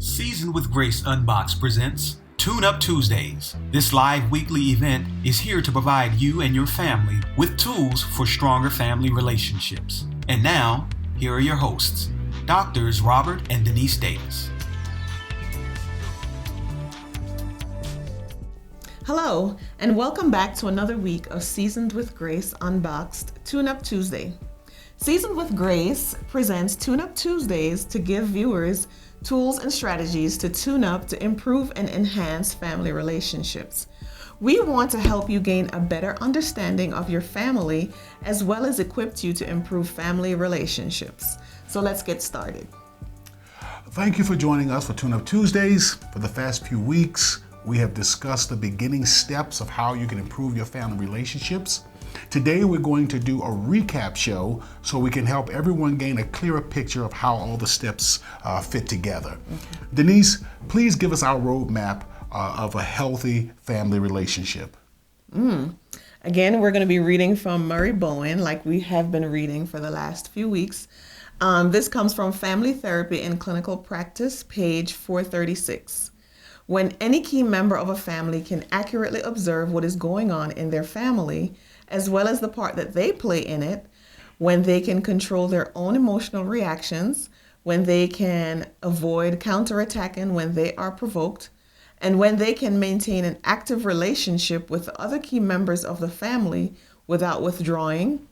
Seasoned with Grace Unbox presents Tune Up Tuesdays. This live weekly event is here to provide you and your family with tools for stronger family relationships. And now, here are your hosts, Doctors Robert and Denise Davis. Hello, and welcome back to another week of Seasoned with Grace Unboxed Tune Up Tuesday. Seasoned with Grace presents Tune Up Tuesdays to give viewers tools and strategies to tune up to improve and enhance family relationships. We want to help you gain a better understanding of your family as well as equip you to improve family relationships. So let's get started. Thank you for joining us for Tune Up Tuesdays. For the past few weeks, we have discussed the beginning steps of how you can improve your family relationships. Today, we're going to do a recap show so we can help everyone gain a clearer picture of how all the steps fit together. Okay. Denise, please give us our roadmap of a healthy family relationship. Again, we're going to be reading from Murray Bowen, like we have been reading for the last few weeks. This comes from Family Therapy and Clinical Practice, page 436. When any key member of a family can accurately observe what is going on in their family, as well as the part that they play in it, when they can control their own emotional reactions, when they can avoid counterattacking when they are provoked, and when they can maintain an active relationship with the other key members of the family without withdrawing,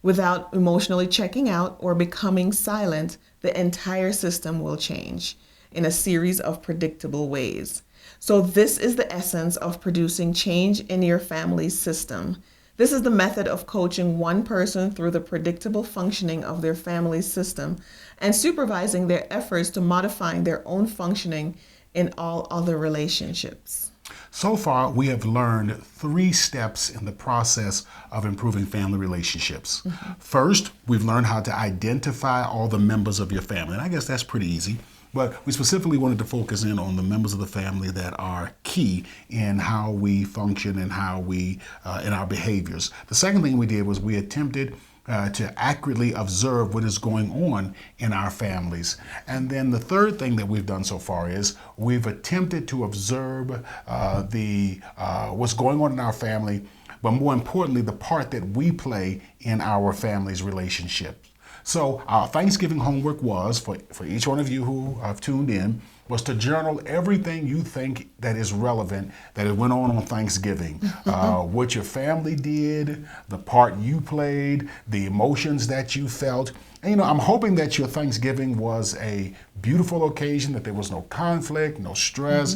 without emotionally checking out or becoming silent, the entire system will change in a series of predictable ways. So this is the essence of producing change in your family's system. This is the method of coaching one person through the predictable functioning of their family's system and supervising their efforts to modifying their own functioning in all other relationships. So far, we have learned 3 steps in the process of improving family relationships. First, we've learned how to identify all the members of your family. And I guess that's pretty easy. But we specifically wanted to focus in on the members of the family that are key in how we function and how we, in our behaviors. The second thing we did was we attempted to accurately observe what is going on in our families. And then the third thing that we've done so far is we've attempted to observe what's going on in our family, but more importantly, the part that we play in our family's relationship. So our Thanksgiving homework was, for each one of you who have tuned in, was to journal everything you think that is relevant that went on Thanksgiving. What your family did, the part you played, the emotions that you felt. And I'm hoping that your Thanksgiving was a beautiful occasion, that there was no conflict, no stress,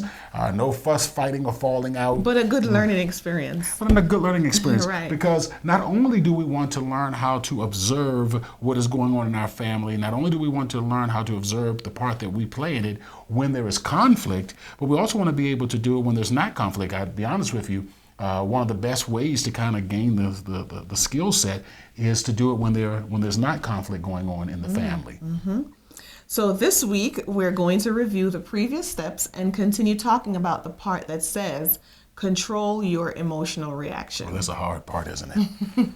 no fuss, fighting, or falling out. But a good learning experience. But a good learning experience. Right. Because not only do we want to learn how to observe what is going on in our family, not only do we want to learn how to observe the part that we play in it when there is conflict, but we also want to be able to do it when there's not conflict. I'll be honest with you. One of the best ways to kind of gain the skill set is to do it when there's not conflict going on in the family. So this week, we're going to review the previous steps and continue talking about the part that says, control your emotional reaction. Well, that's a hard part, isn't it?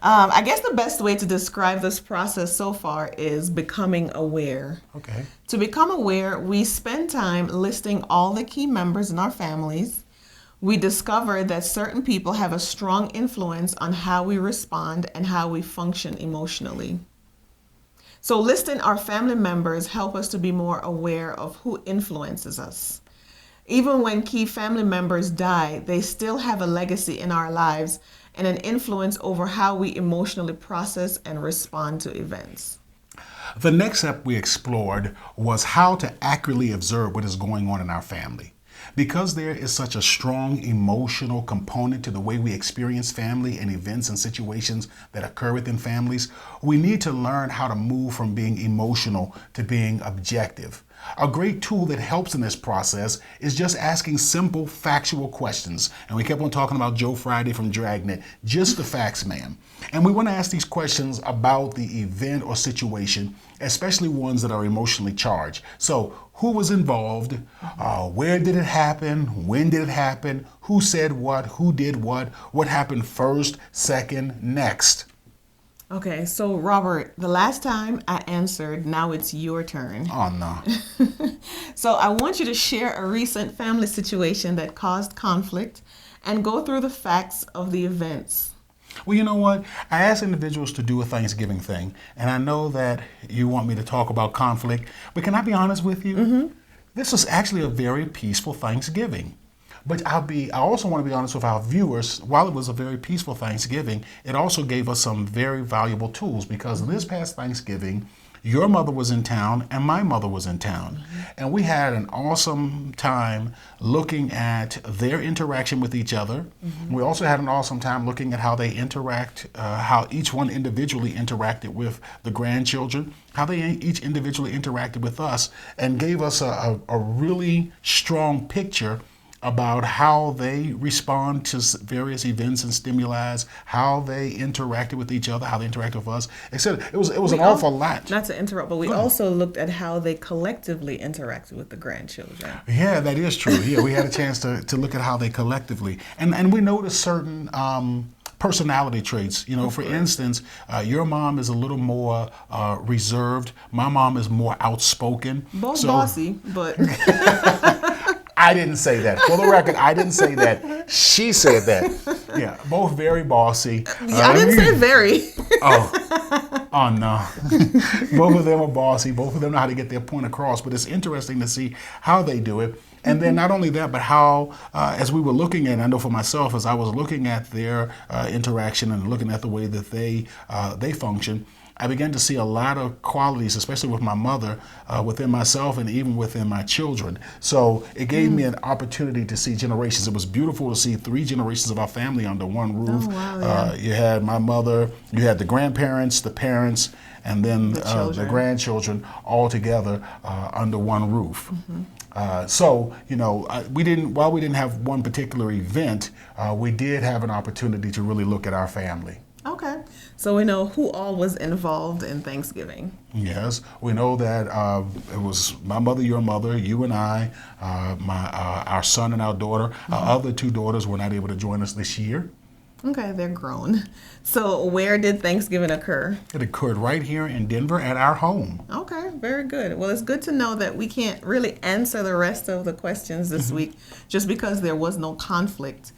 I guess the best way to describe this process so far is becoming aware. Okay. To become aware, we spend time listing all the key members in our families. We discover that certain people have a strong influence on how we respond and how we function emotionally. So listing our family members help us to be more aware of who influences us. Even when key family members die, they still have a legacy in our lives and an influence over how we emotionally process and respond to events. The next step we explored was how to accurately observe what is going on in our family. Because there is such a strong emotional component to the way we experience family and events and situations that occur within families, we need to learn how to move from being emotional to being objective. A great tool that helps in this process is just asking simple, factual questions. And we kept on talking about Joe Friday from Dragnet, just the facts man. And we want to ask these questions about the event or situation, especially ones that are emotionally charged. So, who was involved? Where did it happen? When did it happen? Who said what? Who did what? What happened first, second, next? Okay, so Robert, the last time I answered, now it's your turn. Oh, no. So I want you to share a recent family situation that caused conflict and go through the facts of the events. Well, you know what? I asked individuals to do a Thanksgiving thing, and I know that you want me to talk about conflict, but can I be honest with you? This was actually a very peaceful Thanksgiving. But I also want to be honest with our viewers. While it was a very peaceful Thanksgiving, it also gave us some very valuable tools because this past Thanksgiving, your mother was in town and my mother was in town. And we had an awesome time looking at their interaction with each other. We also had an awesome time looking at how they interact, how each one individually interacted with the grandchildren, how they each individually interacted with us, and gave us a really strong picture about how they respond to various events and stimuli, how they interacted with each other, how they interacted with us, etc. It was an awful lot. Not to interrupt, but we also looked at how they collectively interacted with the grandchildren. Yeah, that is true. Yeah, we had a chance to look at how they collectively, and we noticed certain personality traits. You know, for instance, your mom is a little more reserved. My mom is more outspoken. Both bossy, but I didn't say that. For the record, I didn't say that. She said that. Yeah, both very bossy. I didn't say very. Oh no. Both of them are bossy. Both of them know how to get their point across. But it's interesting to see how they do it. And then not only that, but how, as we were looking at, I know for myself, as I was looking at their interaction and looking at the way that they function, I began to see a lot of qualities, especially with my mother, within myself and even within my children. So it gave me an opportunity to see generations. It was beautiful to see 3 generations of our family under one roof. Oh, wow, yeah. You had my mother, you had the grandparents, the parents, and then the grandchildren all together under one roof. So, you know, while we didn't have one particular event, we did have an opportunity to really look at our family. Okay, so we know who all was involved in Thanksgiving. Yes, we know that it was my mother, your mother, you and I, our son and our daughter. Our other 2 daughters were not able to join us this year. Okay, they're grown. So where did Thanksgiving occur? It occurred right here in Denver at our home. Okay, very good. Well, it's good to know that we can't really answer the rest of the questions this week just because there was no conflict.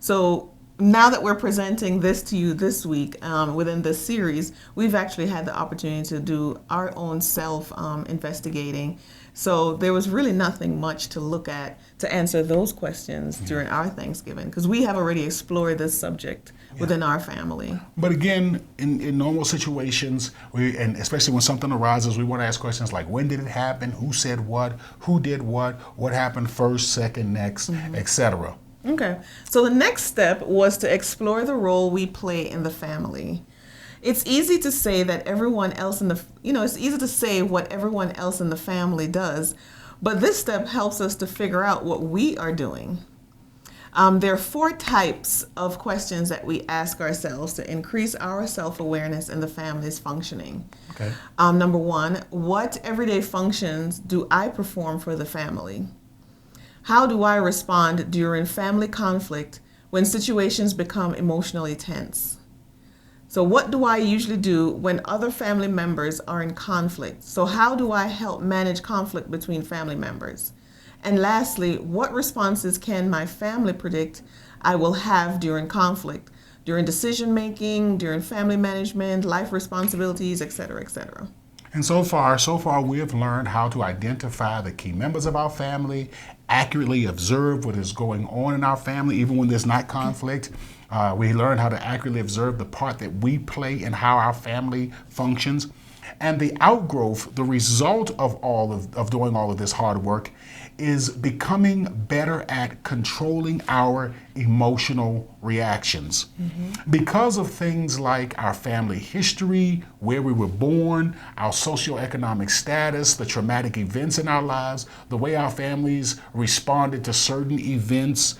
So now that we're presenting this to you this week within this series, we've actually had the opportunity to do our own self-investigating. So there was really nothing much to look at to answer those questions during our Thanksgiving because we have already explored this subject within our family. But again, in normal situations, and especially when something arises, we want to ask questions like, when did it happen? Who said what? Who did what happened first, second, next, etc. Okay, so the next step was to explore the role we play in the family. It's easy to say that everyone else it's easy to say what everyone else in the family does, but this step helps us to figure out what we are doing. There are 4 types of questions that we ask ourselves to increase our self-awareness in the family's functioning. Okay. Number 1, what everyday functions do I perform for the family? How do I respond during family conflict when situations become emotionally tense? So what do I usually do when other family members are in conflict? So how do I help manage conflict between family members? And lastly, what responses can my family predict I will have during conflict, during decision making, during family management, life responsibilities, etc., etc.? And so far, we have learned how to identify the key members of our family, accurately observe what is going on in our family, even when there's not conflict. We learned how to accurately observe the part that we play in how our family functions. And the outgrowth, the result of doing all of this hard work, is becoming better at controlling our emotional reactions. Because of things like our family history, where we were born, our socioeconomic status, the traumatic events in our lives, the way our families responded to certain events,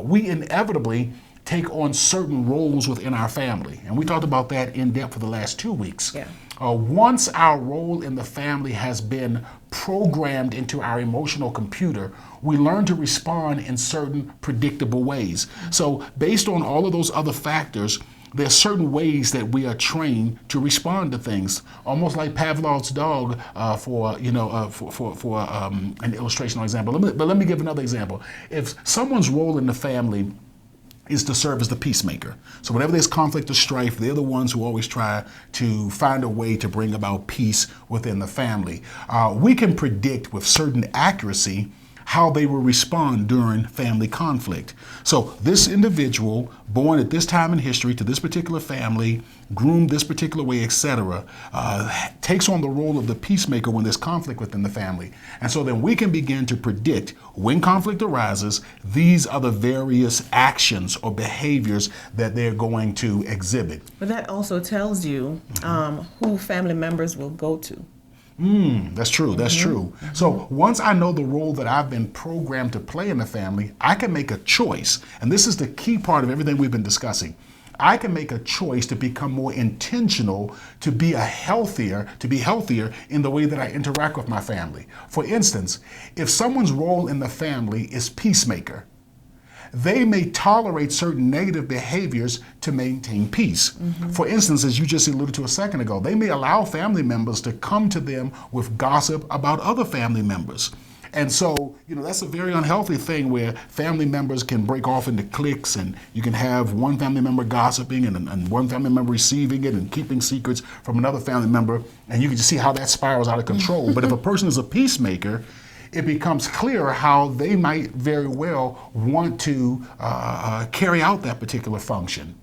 we inevitably take on certain roles within our family. And we talked about that in depth for the last 2 weeks. Yeah. Once our role in the family has been programmed into our emotional computer, we learn to respond in certain predictable ways. So based on all of those other factors, there's certain ways that we are trained to respond to things, almost like Pavlov's dog. For an illustration or example. Let me give another example. If someone's role in the family is to serve as the peacemaker. So whenever there's conflict or strife, they're the ones who always try to find a way to bring about peace within the family. We can predict with certain accuracy how they will respond during family conflict. So this individual, born at this time in history to this particular family, groomed this particular way, etc., takes on the role of the peacemaker when there's conflict within the family. And so then we can begin to predict when conflict arises, these are the various actions or behaviors that they're going to exhibit. But that also tells you who family members will go to. That's true. That's true. So once I know the role that I've been programmed to play in the family, I can make a choice. And this is the key part of everything we've been discussing. I can make a choice to become more intentional, to be healthier in the way that I interact with my family. For instance, if someone's role in the family is peacemaker, they may tolerate certain negative behaviors to maintain peace. For instance, as you just alluded to a second ago, they may allow family members to come to them with gossip about other family members. And so, that's a very unhealthy thing where family members can break off into cliques, and you can have one family member gossiping and one family member receiving it and keeping secrets from another family member, and you can just see how that spirals out of control. But if a person is a peacemaker, it becomes clear how they might very well want to carry out that particular function.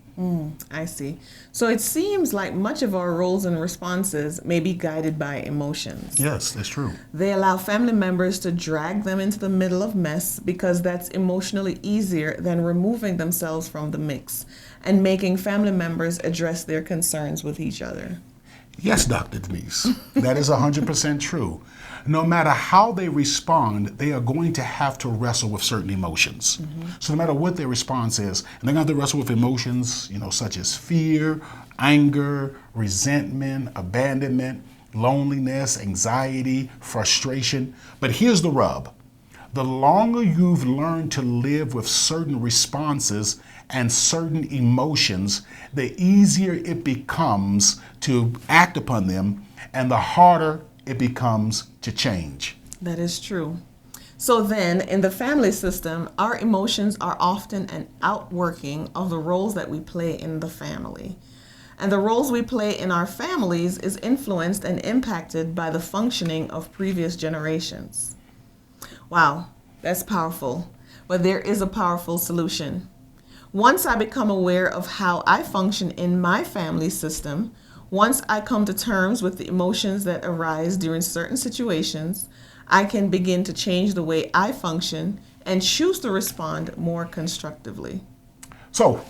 I see. So it seems like much of our roles and responses may be guided by emotions. Yes, that's true. They allow family members to drag them into the middle of mess because that's emotionally easier than removing themselves from the mix and making family members address their concerns with each other. Yes, Dr. Denise, that is 100% true. No matter how they respond, they are going to have to wrestle with certain emotions. So no matter what their response is, and they're going to have to wrestle with emotions, such as fear, anger, resentment, abandonment, loneliness, anxiety, frustration. But here's the rub. The longer you've learned to live with certain responses and certain emotions, the easier it becomes to act upon them, and the harder it becomes to change. That is true. So then, in the family system, our emotions are often an outworking of the roles that we play in the family. And the roles we play in our families is influenced and impacted by the functioning of previous generations. Wow, that's powerful. But there is a powerful solution. Once I become aware of how I function in my family system, once I come to terms with the emotions that arise during certain situations, I can begin to change the way I function and choose to respond more constructively. So,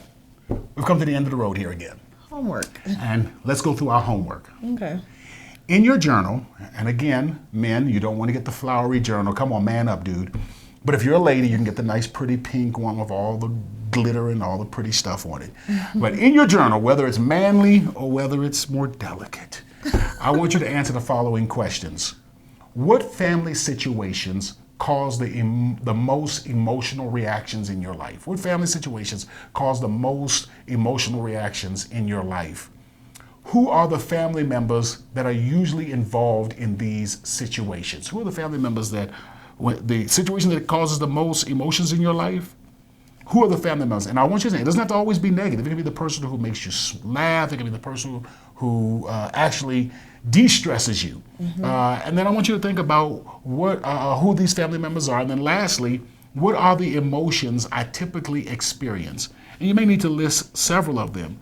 we've come to the end of the road here again. Homework. And let's go through our homework. Okay. In your journal, and again, men, you don't want to get the flowery journal. Come on, man up, dude. But if you're a lady, you can get the nice, pretty pink one with all the glitter and all the pretty stuff on it. But in your journal, whether it's manly or whether it's more delicate, I want you to answer the following questions. What family situations cause the most emotional reactions in your life? What family situations cause the most emotional reactions in your life? Who are the family members that are usually involved in these situations? Who are the family members that, the situation that causes the most emotions in your life? Who are the family members? And I want you to say, it doesn't have to always be negative. It can be the person who makes you laugh. It can be the person who actually de-stresses you. And then I want you to think about who these family members are. And then lastly, what are the emotions I typically experience? And you may need to list several of them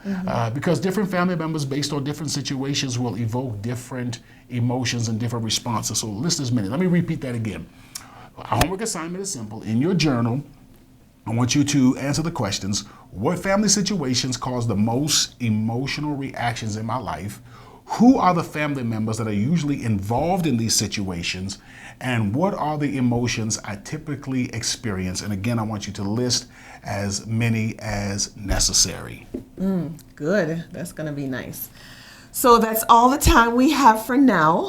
because different family members based on different situations will evoke different emotions and different responses. So list as many. Let me repeat that again. Our homework assignment is simple. In your journal, I want you to answer the questions. What family situations cause the most emotional reactions in my life? Who are the family members that are usually involved in these situations? And what are the emotions I typically experience? And again, I want you to list as many as necessary. Good. That's going to be nice. So that's all the time we have for now.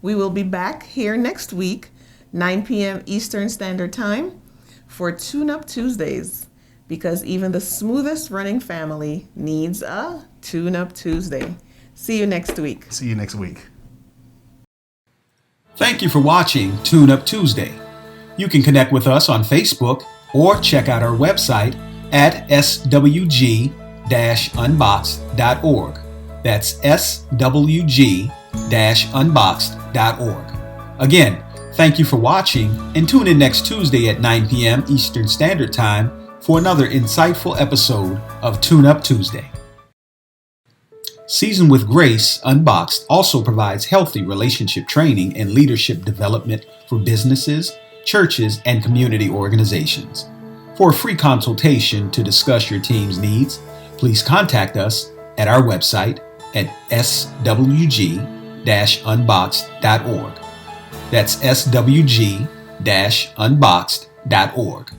We will be back here next week, 9 p.m. Eastern Standard Time, for Tune Up Tuesdays. because even the smoothest running family needs a Tune-Up Tuesday. See you next week. See you next week. Thank you for watching Tune Up Tuesday. You can connect with us on Facebook or check out our website at swg-unboxed.org. That's swg-unboxed.org. Again, thank you for watching, and tune in next Tuesday at 9 p.m. Eastern Standard Time for another insightful episode of Tune Up Tuesday. Seasoned with Grace Unboxed also provides healthy relationship training and leadership development for businesses, churches, and community organizations. For a free consultation to discuss your team's needs, please contact us at our website at swg-unboxed.org. That's swg-unboxed.org.